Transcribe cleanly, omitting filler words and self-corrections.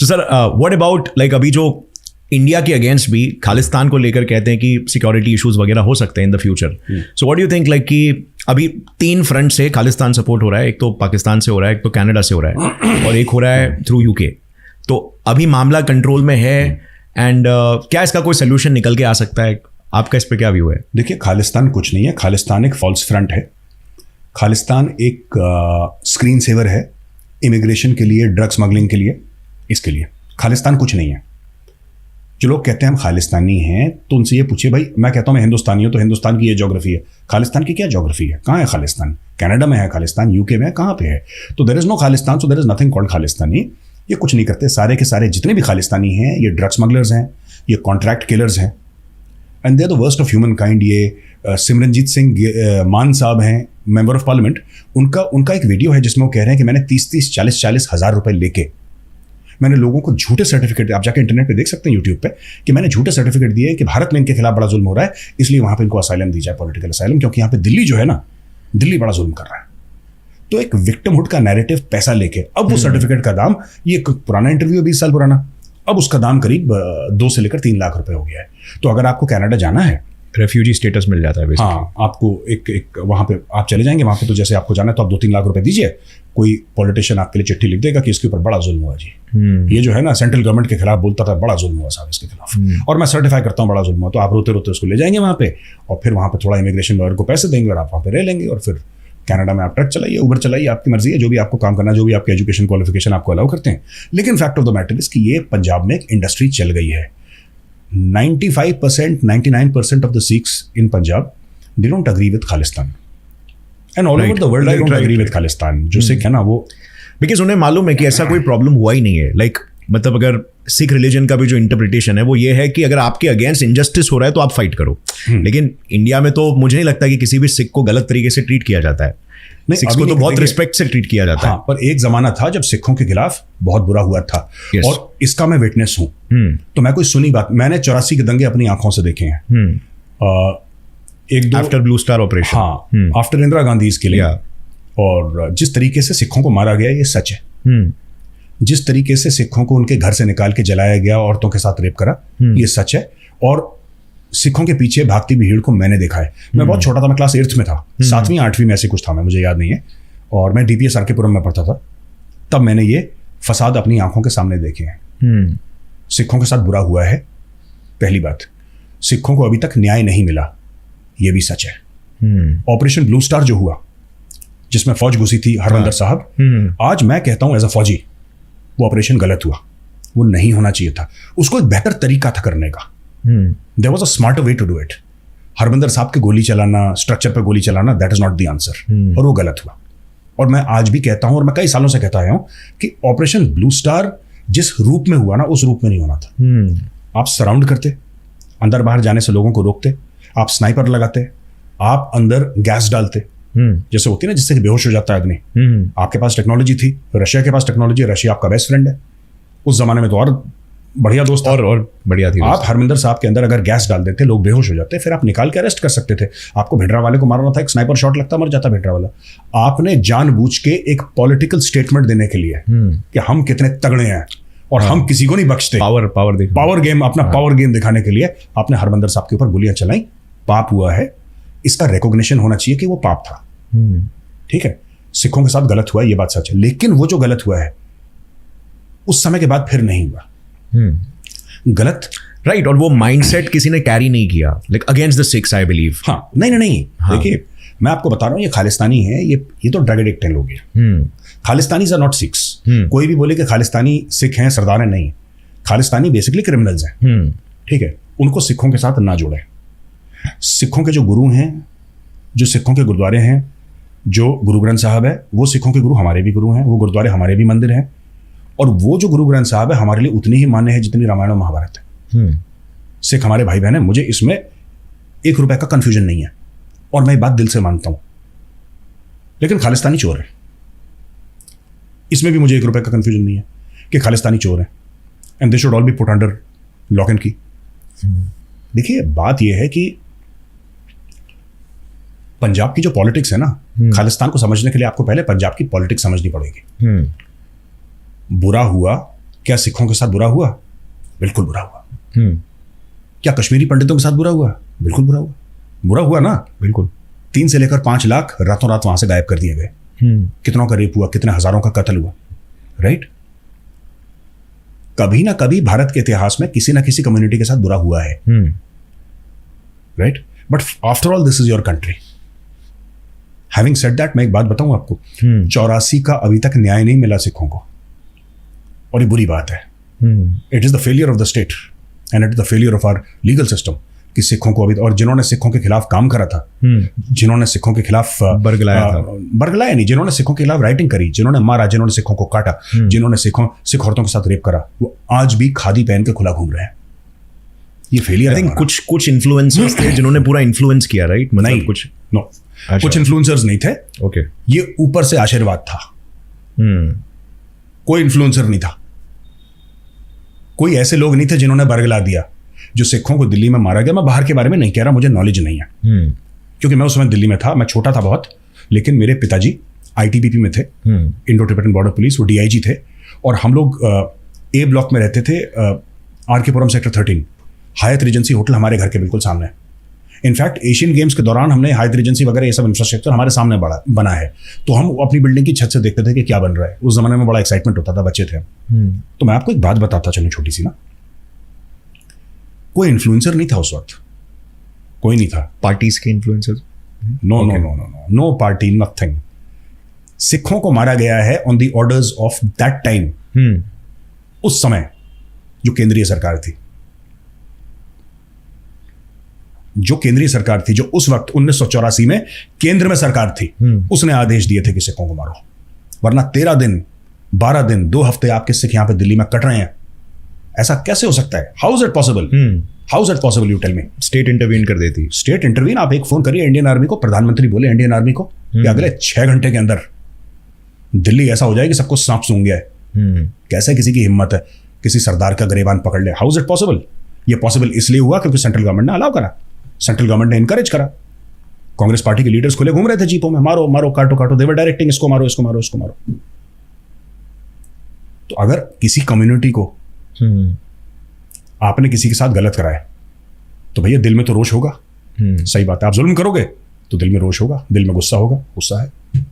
So sir what about like अभी जो India के अगेंस्ट भी खालिस्तान को लेकर कहते हैं कि सिक्योरिटी इश्यूज वगैरह हो सकते हैं in the future. So what do you think like कि अभी 3 फ्रंट से खालिस्तान सपोर्ट हो रहा है. एक तो पाकिस्तान से हो रहा है, एक तो कनाडा से हो रहा है और एक हो रहा है थ्रू यूके. तो अभी मामला कंट्रोल में है एंड क्या इसका कोई सोल्यूशन निकल के आ सकता है? आपका इस पर क्या व्यू है? देखिए, खालिस्तान कुछ नहीं है. खालिस्तान एक फॉल्स फ्रंट है. खालिस्तान एक स्क्रीन सेवर है इमिग्रेशन के लिए, ड्रग स्मगलिंग के लिए, इसके लिए. खालिस्तान कुछ नहीं है. जो लोग कहते हैं हम खालिस्तानी हैं, तो उनसे ये पूछिए, भाई मैं कहता हूँ मैं हिंदुस्तानी हूँ, तो हिंदुस्तान की ये ज्योग्राफी है. खालिस्तान की क्या ज्योग्राफी है? कहाँ है खालिस्तान? कनाडा में है खालिस्तान, यूके में है, कहाँ पे है? तो there is no Khalistan, so there is nothing called Khalistani. ये कुछ नहीं करते. सारे के सारे जितने भी खालिस्तानी हैं, ये ड्रग स्मगलर्स हैं, ये कॉन्ट्रैक्ट किलर्स हैं, and they are the worst of humankind. ये सिमरनजीत सिंह मान साहब हैं, मेंबर ऑफ पार्लियामेंट. उनका एक वीडियो है जिसमें वो कह रहे हैं कि मैंने 30-30, 40-40 हज़ार रुपए लेके मैंने लोगों को झूठे सर्टिफिकेट, आप जाके इंटरनेट पे देख सकते हैं यूट्यूब पे, कि मैंने झूठे सर्टिफिकेट दिए कि भारत में इनके खिलाफ बड़ा जुल्म हो रहा है, इसलिए वहाँ पे इनको असाइलम दी जाए, पॉलिटिकल असाइलम, क्योंकि यहाँ पे दिल्ली जो है ना, दिल्ली बड़ा जुल्म कर रहा है. तो एक विक्टिमहुड का नैरेटिव पैसा लेके, अब वो सर्टिफिकेट का दाम, ये पुराना इंटरव्यू है 20 साल पुराना, अब उसका दाम करीब 2 से लेकर 3 लाख रुपए हो गया है. तो अगर आपको कनाडा जाना है, रेफ्यूजी स्टेटस मिल जाता है बेसिकली. हाँ, आपको एक वहाँ पे आप चले जाएंगे, वहाँ पे तो जैसे आपको जाना है तो आप 2-3 लाख रुपए दीजिए, कोई पॉलिटिशियन आपके लिए चिट्ठी लिख देगा कि इसके ऊपर बड़ा जुल्म हुआ जी. ये जो है ना, सेंट्रल गवर्नमेंट के खिलाफ बोलता था, बड़ा जुल्म हुआ साहब इसके खिलाफ, और मैं सर्टिफाई करता हूँ बड़ा जुल्म हुआ. तो आप रोते रोते उसको ले जाएंगे वहाँ पे, और फिर वहाँ पे थोड़ा इमिग्रेशन लॉयर को पैसे देंगे और आप वहाँ पे रह लेंगे, और फिर कनाडा में आप ट्रक चलाइए, उबर चलाइए, आपकी मर्जी है, जो भी आपको काम करना, जो भी आपके एजुकेशन क्वालिफिकेशन आपको अलाउ करते हैं. लेकिन fact of the matter is कि ये पंजाब में एक इंडस्ट्री चल गई है. 95%, 99% of the Sikhs in Punjab, they don't agree with Khalistan. And all over the world, they don't agree with Khalistan. जो सिख है ना, वो बिकॉज उन्हें मालूम है कि ऐसा कोई प्रॉब्लम हुआ ही नहीं है. लाइक मतलब अगर सिख रिलीजन का भी जो इंटरप्रिटेशन है वो ये है कि अगर आपके अगेंस्ट इनजस्टिस हो रहा है तो आप फाइट करो. लेकिन इंडिया में तो मुझे नहीं लगता कि किसी भी सिख को गलत तरीके से ट्रीट किया जाता है. सिख्स को तो बहुत रिस्पेक्ट से ट्रीट किया जाता है. पर एक जमाना था जब सिखों के खिलाफ बहुत बुरा हुआ था. और इसका मैं विटनेस हूं. तो मैं कोई सुनी बात, मैंने 84 के दंगे अपनी आंखों से देखे हैं. एक दो आफ्टर ब्लू स्टार ऑपरेशन, हाँ, आफ्टर इंदिरा गांधी के लिए. और जिस तरीके से सिखों को मारा गया, ये सच है. जिस तरीके से सिखों को उनके घर से निकाल के जलाया गया, औरतों के साथ रेप करा, ये सच है. और सिखों के पीछे भागती भीड़ को मैंने देखा है. मैं बहुत छोटा था, मैं क्लास 8th में था, 7वीं 8वीं में ऐसे कुछ था, मैं मुझे याद नहीं है. और मैं DPS आरकेपुरम में पढ़ता था. तब मैंने ये फसाद अपनी आंखों के सामने देखे हैं. सिखों के साथ बुरा हुआ है, पहली बात. सिखों को अभी तक न्याय नहीं मिला, ये भी सच है. ऑपरेशन ब्लू स्टार जो हुआ, जिसमें फौज घुसी थी, हरमंदर साहब, आज मैं कहता हूं एज अ फौजी, वो ऑपरेशन गलत हुआ. वो नहीं होना चाहिए था. उसको एक बेहतर तरीका था करने का. There was a smarter way to do it. Harmandir साहब के गोली चलाना, स्ट्रक्चर पे गोली चलाना, that is not the answer. और वो गलत हुआ. और मैं आज भी कहता हूं, और मैं कई सालों से कहता आया हूं, कि ऑपरेशन ब्लू स्टार जिस रूप में हुआ ना, उस रूप में नहीं होना था. आप सराउंड करते, अंदर बाहर जाने से लोगों को रोकते, आप स्नाइपर लगाते, आप अंदर गैस डालते, जैसे होती है ना, जिससे बेहोश हो जाता है आदमी. आपके पास टेक्नोलॉजी थी, रशिया के पास टेक्नोलॉजी, रशिया आपका बेस्ट फ्रेंड है. उस जमाने में तो और बढ़िया दोस्त और बढ़िया थी. आप हरमिंदर साहब के अंदर अगर गैस डाल देते, लोग बेहोश हो जाते, फिर आप निकाल के अरेस्ट कर सकते थे. आपको भिंडरा वाले को मारना था, एक स्नाइपर शॉट लगता, मर जाता भिंडरा वाला. आपने जानबूझ के एक पॉलिटिकल स्टेटमेंट देने के लिए कि हम कितने तगड़े हैं और हम किसी को नहीं बख्शते, पावर गेम, अपना पावर गेम दिखाने के लिए आपने हरमिंदर साहब के ऊपर गोलियां चलाई. पाप हुआ है, इसका रिकॉग्निशन होना चाहिए कि वो पाप था. ठीक है, सिखों के साथ गलत हुआ, ये बात सच है. लेकिन वो जो गलत हुआ है, उस समय के बाद फिर नहीं हुआ गलत. राइट. और वो माइंडसेट किसी ने कैरी नहीं किया, like against the six, I believe. हाँ, नहीं. देखिए, मैं आपको बता रहा हूँ, ये खालिस्तानी है, ये तो ड्रग एडिक्ट हैं लोग. Khalistanis are not Sikhs. कोई भी बोले कि खालिस्तानी सिख हैं, सरदार हैं, नहीं. खालिस्तानी बेसिकली क्रिमिनल्स हैं. ठीक है, उनको सिखों के साथ ना जोड़ें. सिखों के जो गुरु हैं, जो सिखों के गुरुद्वारे हैं, जो गुरु ग्रंथ साहब है, वो सिखों के गुरु हमारे भी गुरु हैं, वो गुरुद्वारे हमारे भी मंदिर हैं. और वो जो गुरु ग्रंथ साहब है हमारे लिए उतनी ही मान्य है जितनी रामायण और महाभारत है. सिख हमारे भाई बहन है, मुझे इसमें 1 रुपए का कंफ्यूजन नहीं है, और मैं ये बात दिल से मानता हूं. लेकिन खालिस्तानी चोर है, इसमें भी मुझे 1 रुपए का कंफ्यूजन नहीं है कि खालिस्तानी चोर है. And they should all B put under lock and की. देखिए, बात यह है कि पंजाब की जो पॉलिटिक्स है ना, खालिस्तान को समझने के लिए आपको पहले पंजाब की पॉलिटिक्स समझनी पड़ेगी. बुरा हुआ क्या सिखों के साथ बुरा हुआ? बिल्कुल बुरा हुआ। हम्म, क्या कश्मीरी पंडितों के साथ बुरा हुआ? बिल्कुल बुरा हुआ। बुरा हुआ ना। बिल्कुल। 3 से लेकर 5 लाख रातों रात वहां से गायब कर दिए गए। कितनों का रेप हुआ, कितने हजारों का कत्ल हुआ, राइट? कभी ना कभी भारत के इतिहास में किसी ना किसी कम्युनिटी के साथ बुरा हुआ है, right? But after all this is your country. Having said that, मैं एक बात बताऊं आपको, 84 का अभी तक न्याय नहीं मिला सिखों को, और ये बुरी बात है। It is the failure of the state and it is the failure of our legal system कि सिखों को अभी, और जिन्होंने सिखों के खिलाफ काम करा था, जिन्होंने सिखों के खिलाफ बरगलाया नहीं, जिन्होंने सिखों के खिलाफ राइटिंग करी, जिन्होंने मारा, जिन्होंने सिखों को काटा, जिन्होंने सिख औरतों के साथ रेप करा, वो आज भी खादी पहन के खुला घूम रहे हैं। ये फेलियर आई थिंक कुछ इन्फ्लुएंसर्स थे जिन्होंने पूरा इन्फ्लुएंस किया, राइट? नहीं, कुछ नो, कुछ इन्फ्लुएंसर्स नहीं थे। ओके, ये ऊपर से आशीर्वाद था। कोई इन्फ्लुएंसर नहीं था, कोई ऐसे लोग नहीं थे जिन्होंने बरगला दिया। जो सिखों को दिल्ली में मारा गया, मैं बाहर के बारे में नहीं कह रहा, मुझे नॉलेज नहीं है, क्योंकि मैं उस समय दिल्ली में था, मैं छोटा था बहुत, लेकिन मेरे पिताजी आईटीबीपी में थे, इंडो टिबेटन बॉर्डर पुलिस, वो डीआईजी थे, और हम लोग ए ब्लॉक में रहते थे, आरके पुरम सेक्टर 13, हायत रीजेंसी होटल हमारे घर के बिल्कुल सामने। इनफैक्ट एशियन गेम्स के दौरान हमने हायत रीजेंसी वगैरह ये सब इंफ्रास्ट्रक्चर हमारे सामने बना है, तो हम अपनी बिल्डिंग की छत से देखते थे कि क्या बन रहा है। उस जमाने में बड़ा एक्साइटमेंट होता था, बच्चे थे। तो मैं आपको एक बात बताता चलूं, छोटी सी ना, कोई इन्फ्लुएंसर नहीं था उस वक्त, कोई नहीं था। पार्टीज के influencers? No no no no no, no party, nothing. सिखों को मारा गया है on the orders of that time, उस समय जो केंद्रीय सरकार थी, जो केंद्रीय सरकार थी, जो उस वक्त 1984 में केंद्र में सरकार थी, उसने आदेश दिए थे कि सिखों को मारो, वरना 13 दिन 12 दिन 2 हफ्ते आपके सिख यहां पे दिल्ली में कट रहे हैं। ऐसा कैसे हो सकता है? How is it possible? How is it possible, you tell me. State intervene कर देती। स्टेट इंटरवीन, आप एक फोन करिए इंडियन आर्मी को, प्रधानमंत्री बोले इंडियन आर्मी को कि अगले 6 घंटे के अंदर दिल्ली ऐसा हो जाए कि सबको सांप सूंघ गया है। कैसे किसी की हिम्मत है किसी सरदार का गरेबान पकड़ ले? How is it possible? ये पॉसिबल इसलिए हुआ क्योंकि सेंट्रल गवर्नमेंट ने अलाउ करा, सेंट्रल गवर्नमेंट ने इनकरेज करा। कांग्रेस पार्टी के लीडर्स खुले घूम रहे थे जीपों में, मारो मारो, काटो काटो, दे वर डायरेक्टिंग, इसको मारो, इसको मारो, इसको मारो। तो अगर किसी कम्युनिटी को आपने किसी के साथ गलत कराया, तो भैया दिल में तो रोष होगा। सही बात है, आप जुल्म करोगे तो दिल में रोष होगा, दिल में गुस्सा होगा, गुस्सा है।